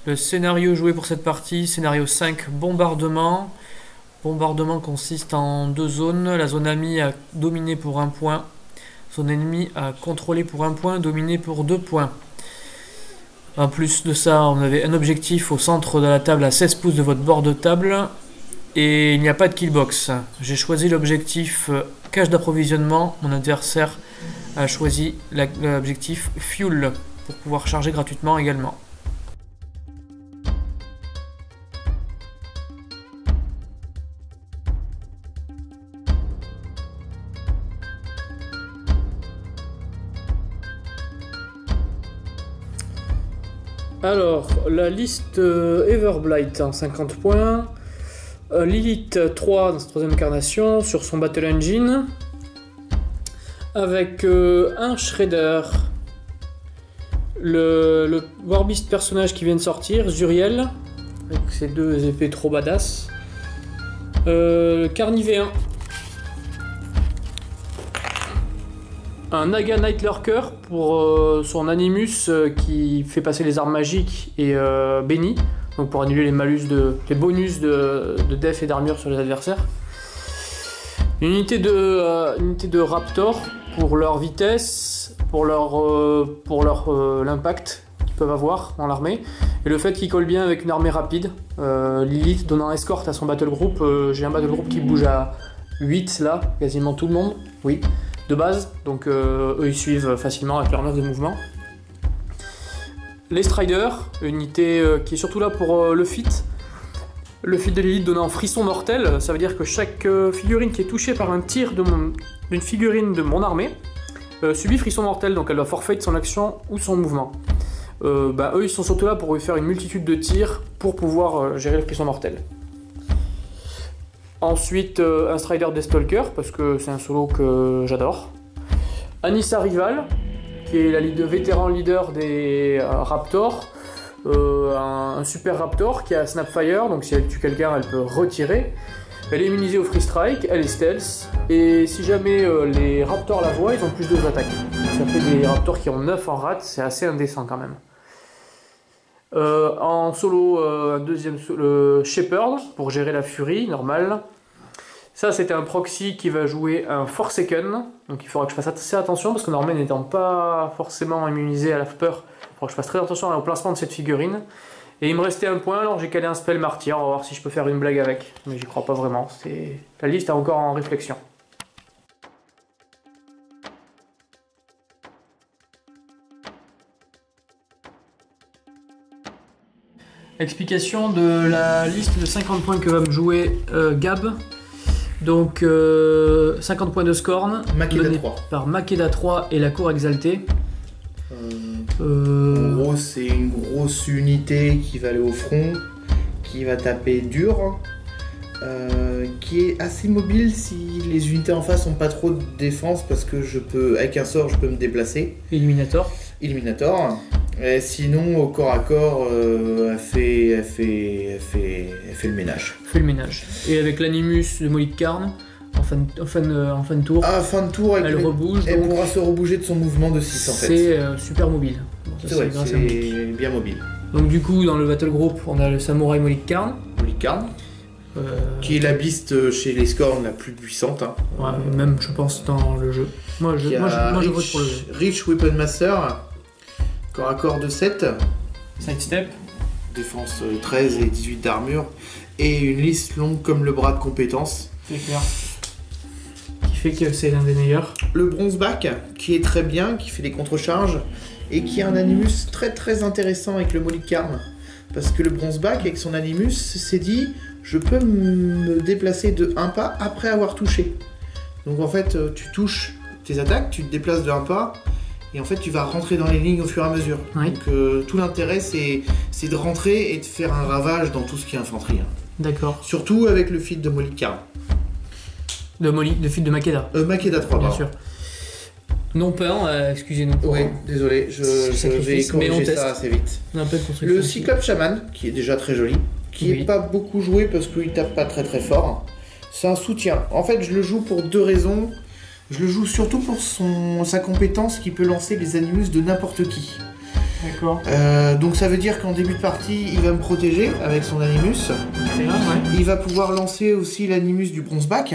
Le scénario joué pour cette partie, scénario 5, bombardement. Bombardement consiste en 2 zones. La zone amie à dominer pour 1 point. Zone ennemie à contrôler pour 1 point, dominer pour 2 points. En plus de ça, on avait un objectif au centre de la table à 16 pouces de votre bord de table. Et il n'y a pas de killbox. J'ai choisi l'objectif cache d'approvisionnement. Mon adversaire a choisi l'objectif fuel pour pouvoir charger gratuitement également. Alors, la liste Everblight en 50 points. Lilith 3 dans sa 3ème incarnation sur son Battle Engine. Avec un Shredder. Le Warbeast personnage qui vient de sortir, Zuriel. Avec ses 2 épées trop badass. Carnivéen. Un Naga Nightlurker pour son Animus qui fait passer les armes magiques et Benny, donc pour annuler les bonus de def et d'armure sur les adversaires. Une unité de Raptor pour leur vitesse, pour l'impact qu'ils peuvent avoir dans l'armée, et le fait qu'ils collent bien avec une armée rapide. Lilith donnant escorte à son battle group. J'ai un battle group qui bouge à 8 là, quasiment tout le monde, oui. De base, donc eux ils suivent facilement avec leur 9 de mouvement. Les Striders, une unité qui est surtout là pour le feat. Le feat de Lilith donnant frisson mortel, ça veut dire que chaque figurine qui est touchée par un tir d'une figurine de mon armée subit frisson mortel, donc elle doit forfait son action ou son mouvement. Eux ils sont surtout là pour lui faire une multitude de tirs pour pouvoir gérer le frisson mortel. Ensuite, un Strider des Stalkers, parce que c'est un solo que j'adore. Anissa Rival, qui est le vétéran leader des Raptors. Un super Raptor qui a Snapfire, donc si elle tue quelqu'un, elle peut retirer. Elle est immunisée au Free Strike, elle est stealth. Et si jamais les Raptors la voient, ils ont plus 2 attaques. Ça fait des Raptors qui ont 9 en rate, c'est assez indécent quand même. En solo, un deuxième Shepherd pour gérer la furie, normal. Ça, c'était un proxy qui va jouer un Forsaken, donc il faudra que je fasse assez attention parce que normalement, n'étant pas forcément immunisé à la peur, il faudra que je fasse très attention au placement de cette figurine. Et il me restait un point, alors j'ai calé un spell martyr, on va voir si je peux faire une blague avec, mais j'y crois pas vraiment. La liste est encore en réflexion. Explication de la liste de 50 points que va me jouer Gab. Donc 50 points de Scorn Makeda 3 par Makeda 3 et la cour exaltée. En gros, c'est une grosse unité qui va aller au front, qui va taper dur, qui est assez mobile si les unités en face n'ont pas trop de défense, parce que avec un sort, je peux me déplacer. Illuminator. Et sinon, au corps à corps, elle fait le ménage. Et avec l'animus de Molitkarn, en fin de tour. À fin de tour, elle rebouge. Elle pourra se rebouger de son mouvement de 6 en fait. C'est super mobile. C'est vrai, c'est bien mobile. Donc du coup, dans le battle group, on a le samouraï Molitkarn. Qui est la beast chez les Scorn la plus puissante. Hein. Ouais, même je pense dans le jeu. Moi je vote pour le jeu. Rich Weapon Master, corps à corps de 7. Sidestep. Défense 13 et 18 d'armure. Et une liste longue comme le bras de compétences. C'est clair. Qui fait que c'est l'un des meilleurs. Le Bronzeback, qui est très bien, qui fait des contre-charges. Et qui a un animus très très intéressant avec le Molitkarn. Parce que le Bronzeback, avec son animus, s'est dit... Je peux me déplacer de 1 pas après avoir touché. Donc en fait, tu touches tes attaques, tu te déplaces de 1 pas, et en fait tu vas rentrer dans les lignes au fur et à mesure. Oui. Donc tout l'intérêt c'est de rentrer et de faire un ravage dans tout ce qui est infanterie. D'accord. Surtout avec le feat de Molitkarn. Le feat de Makeda. Makeda 3, bien sûr. Non pas, excusez-nous. Oui, désolé, je vais corriger ça assez vite. Le Cyclope Shaman, qui est déjà très joli. Qui n'est pas beaucoup joué parce qu'il tape pas très très fort. C'est un soutien. En fait, je le joue pour 2 raisons. Je le joue surtout pour sa compétence qui peut lancer les animus de n'importe qui. D'accord. Donc ça veut dire qu'en début de partie, il va me protéger avec son Animus. C'est là, ouais. Il va pouvoir lancer aussi l'Animus du Bronzeback.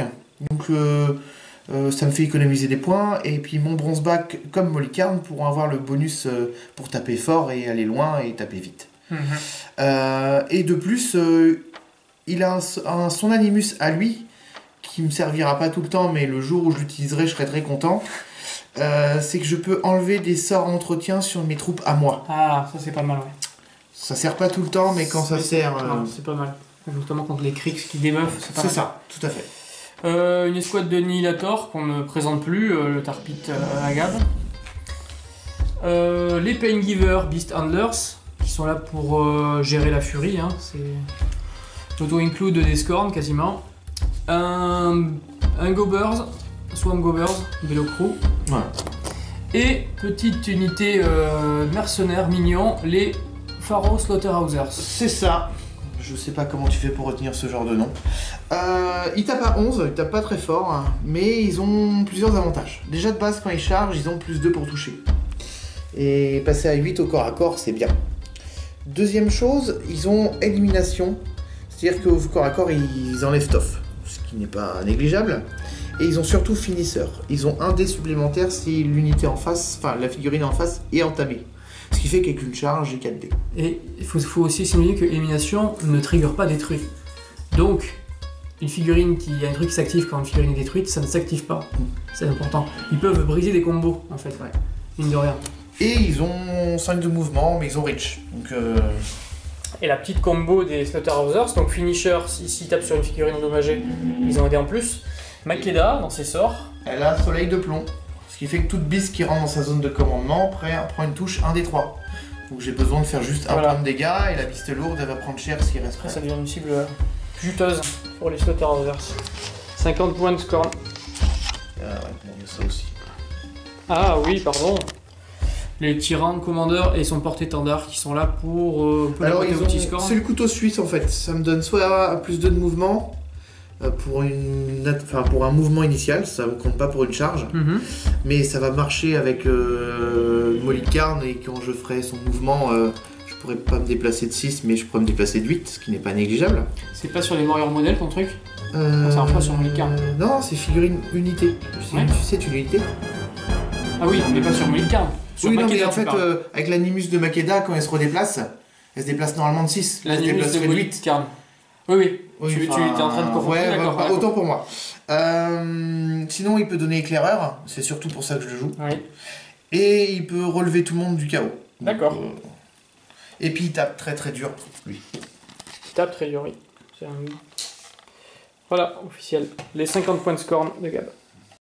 Donc ça me fait économiser des points. Et puis mon Bronzeback, comme Molicarne, pourront avoir le bonus pour taper fort et aller loin et taper vite. Et de plus, il a son Animus à lui, qui me servira pas tout le temps, mais le jour où je l'utiliserai, je serai très content. C'est que je peux enlever des sorts entretien sur mes troupes à moi. Ah, ça c'est pas mal, ouais. Ça sert pas tout le temps, mais quand ça sert... Non, c'est pas mal. Justement contre les Kriegs qui débuffent, c'est pas mal. C'est ça, tout à fait. Une escouade de Nihilator qu'on ne présente plus, le Tarpit Agab. Les Paingiver Beast Handlers, qui sont là pour gérer la furie, hein. C'est auto-include des Scorn quasiment. Un Gobbers, Swamp Gobbers, Vélo Crew. Ouais. Et petite unité mercenaire mignon, les Pharaoh Slaughterhousers. C'est ça. Je sais pas comment tu fais pour retenir ce genre de nom. Ils tapent à 11, ils tapent pas très fort, hein, mais ils ont plusieurs avantages. Déjà de base, quand ils chargent, ils ont plus 2 pour toucher. Et passer à 8 au corps à corps, c'est bien. Deuxième chose, ils ont élimination. C'est-à-dire qu'au corps à corps, ils enlèvent Toff, ce qui n'est pas négligeable. Et ils ont surtout finisseur. Ils ont un dé supplémentaire si l'unité en face, enfin la figurine en face, est entamée. Ce qui fait qu'avec une charge, j'ai 4 dés. Et il faut aussi signaler que élimination ne trigger pas détruit. Donc, une figurine qui a un truc qui s'active quand une figurine est détruite, ça ne s'active pas. C'est important. Ils peuvent briser des combos, en fait, ouais. Mine de rien. Et ils ont 5 de mouvement, mais ils ont reach. Donc, Et la petite combo des Slaughterhousers, donc Finisher, s'ils tapent sur une figurine endommagée, ils ont un dé en plus. Makeda, dans ses sorts. Elle a Soleil de plomb. Ce qui fait que toute bise qui rentre dans sa zone de commandement prend une touche 1 des 3. Donc j'ai besoin de faire juste un point de dégâts et la piste lourde elle va prendre cher s'il reste près. Ça devient une cible juteuse pour les Slaughterhousers. 50 points de score. Ah ouais, bon, il y a ça aussi. Ah oui, pardon. Les tyrans, commandeurs et son porte-étendard qui sont là pour Alors les petits scores. c'est le couteau suisse en fait. Ça me donne soit plus 2 de mouvement pour un mouvement initial, ça ne compte pas pour une charge, mais ça va marcher avec Molicarne et quand je ferai son mouvement, je pourrais pas me déplacer de 6, mais je pourrais me déplacer de 8, ce qui n'est pas négligeable. C'est pas sur les Warrior Model ton truc? Ça marche pas sur Molicarne. Non, c'est figurine unité. Ouais. Tu sais, une unité. Ah oui, mais pas sur Molicarne. Sur Oui, non, Makeda, mais en fait, avec l'animus de Makeda, quand elle se redéplace, elle se déplace normalement de 6. l'animus de Molicarne. Oui. Tu es en train de confondre. Ouais, d'accord. autant pour moi. Sinon, il peut donner éclaireur, c'est surtout pour ça que je le joue. Oui. Et il peut relever tout le monde du chaos. D'accord. Et puis il tape très très dur, lui. Il tape très dur, oui. Voilà, officiel. Les 50 points de score de Gab.